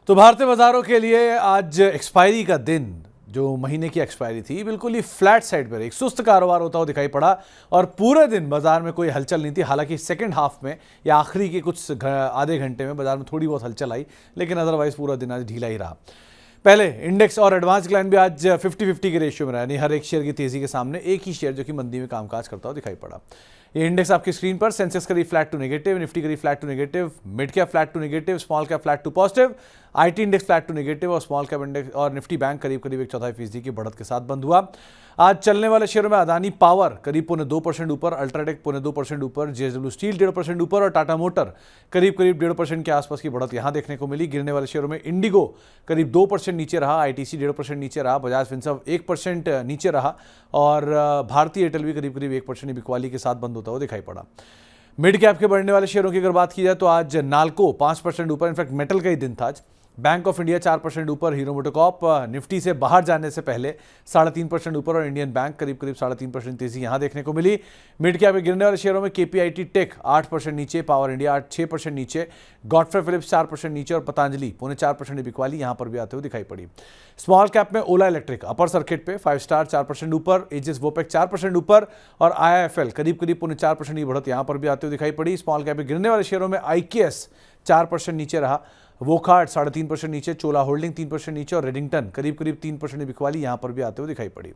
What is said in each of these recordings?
तो भारतीय बाजारों के लिए आज एक्सपायरी का दिन, जो महीने की एक्सपायरी थी, बिल्कुल ही फ्लैट साइड पर एक सुस्त कारोबार होता हुआ दिखाई पड़ा और पूरे दिन बाजार में कोई हलचल नहीं थी। हालांकि सेकंड हाफ में या आखिरी के कुछ आधे घंटे में बाजार में थोड़ी बहुत हलचल आई, लेकिन अदरवाइज पूरा दिन आज ढीला ही रहा। पहले इंडेक्स और एडवांस क्लाइंट भी आज 50-50 के रेशियो में रहा, यानी हर एक शेयर की तेजी के सामने एक ही शेयर जो कि मंदी में कामकाज करता हुआ दिखाई पड़ा। ये इंडेक्स आपकी स्क्रीन पर, सेंसेक्स करीब फ्लैट टू नेगेटिव, निफ्टी करीब flat to negative, mid cap flat to negative, small cap flat to positive, IT index flat to negative और स्मॉल कैप इंडेक्स और निफ्टी बैंक करीब 1/4% की बढ़त के साथ बंद हुआ। आज चलने वाले शेयरों में अदानी पावर करीब 0.25% ऊपर, अल्ट्राटेक 0.2% ऊपर, जेएसडब्ल्यू स्टील 1.5% ऊपर और टाटा मोटर करीब 1.5% के आसपास की बढ़त यहां देखने को मिली। गिरने वाले शेयरों में इंडिगो करीब 2% नीचे रहा, आईटीसी 1.5% नीचे रहा, बजाज फिनसर्व 1% नीचे रहा और भारतीय एयरटेल भी करीब 1% बिकवाली के साथ बंद होता हुआ दिखाई पड़ा। मिड कैप के बढ़ने वाले शेयरों की अगर बात की जाए तो आज नाल्को 5% ऊपर, इनफैक्ट मेटल का ही दिन था आज। बैंक ऑफ इंडिया 4% ऊपर, हीरो मोटोकॉर्प निफ्टी से बाहर जाने से पहले 3.5% ऊपर और इंडियन बैंक करीब 3.5% तेजी यहां देखने को मिली। मिड कैप में गिरने वाले शेयरों में केपीआईटी टेक 8% नीचे, पावर इंडिया 6% नीचे, गॉडफ्रे फिलिप्स 4% नीचे और पतंजलि 0.4% बिकवाली यहां पर भी आते हुए दिखाई पड़ी। स्मॉल कैप में ओला इलेक्ट्रिक अपर सर्किट पे 5 स्टार 4% ऊपर, एजिस वोपेक 4% ऊपर और आईआईएफएल करीब 0.4% की बढ़त यहां पर भी आते हुए दिखाई पड़ी। स्मॉल कैप में गिरने वाले शेयरों में आईकेएस 4% नीचे रहा, वोकार्ड 3.5% नीचे, चोला होल्डिंग 3% नीचे और रेडिंगटन करीब 3% बिकवाली यहां पर भी आते हुए दिखाई पड़ी।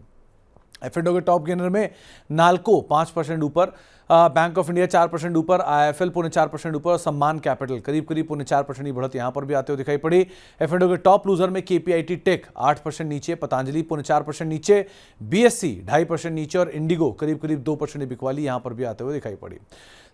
एफ&ओ के टॉप गेनर में नाल्को 5% ऊपर, बैंक ऑफ इंडिया 4% ऊपर, आईएफएल 0.4% ऊपर और सम्मान कैपिटल करीब 0.4% की बढ़त यहां पर भी आते हुए दिखाई पड़ी। एफ&ओ के टॉप लूजर में केपीआईटी टेक 8% नीचे, पतंजलि 0.4% नीचे, बीएससी 2.5% नीचे और इंडिगो करीब 2% की बिकवाली यहां पर भी आते हुए दिखाई पड़ी।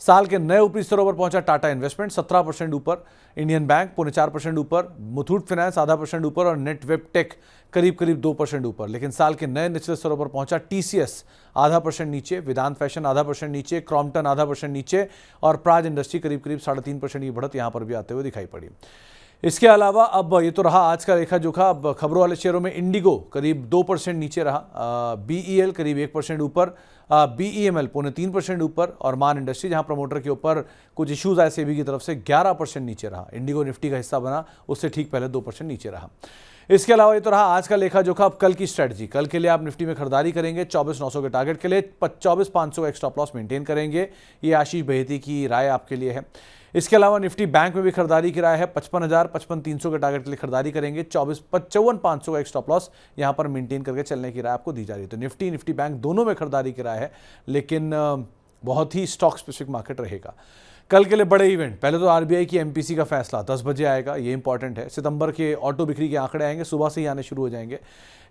साल के नए ऊपरी स्तरों पर पहुंचा टाटा इन्वेस्टमेंट 17% ऊपर, इंडियन बैंक 0.4% ऊपर, मुथूट फाइनेंस 0.5% ऊपर और नेटवेब टेक करीब 2% ऊपर। लेकिन साल के नए निचले स्तरों पर पहुंचा टीसीएस 0.5% नीचे, वेदांत फैशन 0.5% नीचे, क्रॉम्पटन 0.5% नीचे और प्राज इंडस्ट्री करीब 3.5% की बढ़त यहां पर भी आते हुए दिखाई पड़ी। इसके अलावा अब ये तो रहा आज का लेखा जोखा। अब खबरों वाले शेयरों में इंडिगो करीब 2% नीचे रहा, बीईएल करीब 1% ऊपर, बीईएमएल 0.3% ऊपर और मान इंडस्ट्री जहां प्रमोटर के ऊपर कुछ इश्यूज आए सेबी की तरफ से 11% नीचे रहा। इंडिगो निफ्टी का हिस्सा बना, उससे ठीक पहले 2% नीचे रहा। इसके अलावा ये तो रहा आज का लेखा जोखा। अब कल की स्ट्रेटजी, कल के लिए आप निफ्टी में खरीदारी करेंगे 24,900 के टारगेट के लिए, 24,500 का स्टॉप लॉस मेंटेन करेंगे। ये आशीष बहेती की राय आपके लिए है। इसके अलावा निफ्टी बैंक में भी खरीदारी की राय है, 55,000 55,300 के टारगेट के लिए खरीदारी करेंगे, 54,500 का एक स्टॉप लॉस यहां पर मेंटेन करके चलने की राय आपको दी जा रही है। तो निफ्टी बैंक दोनों में खरीदारी की राय है, लेकिन बहुत ही स्टॉक स्पेसिफिक मार्केट रहेगा। कल के लिए बड़े इवेंट, पहले तो आरबीआई की एमपीसी का फैसला 10 बजे आएगा, ये इंपॉर्टेंट है। सितंबर के ऑटो बिक्री के आंकड़े आएंगे, सुबह से ही आने शुरू हो जाएंगे।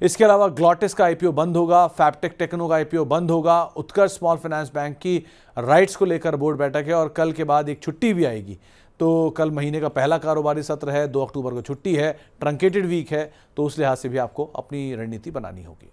इसके अलावा ग्लॉटिस का आईपीओ बंद होगा, फैबटेक टेक्नो का आईपीओ बंद होगा, उत्कर्ष स्मॉल फाइनेंस बैंक की राइट्स को लेकर बोर्ड बैठक है और कल के बाद एक छुट्टी भी आएगी। तो कल महीने का पहला कारोबारी सत्र है, 2 अक्टूबर को छुट्टी है, ट्रंकेटेड वीक है, तो उस लिहाज से भी आपको अपनी रणनीति बनानी होगी।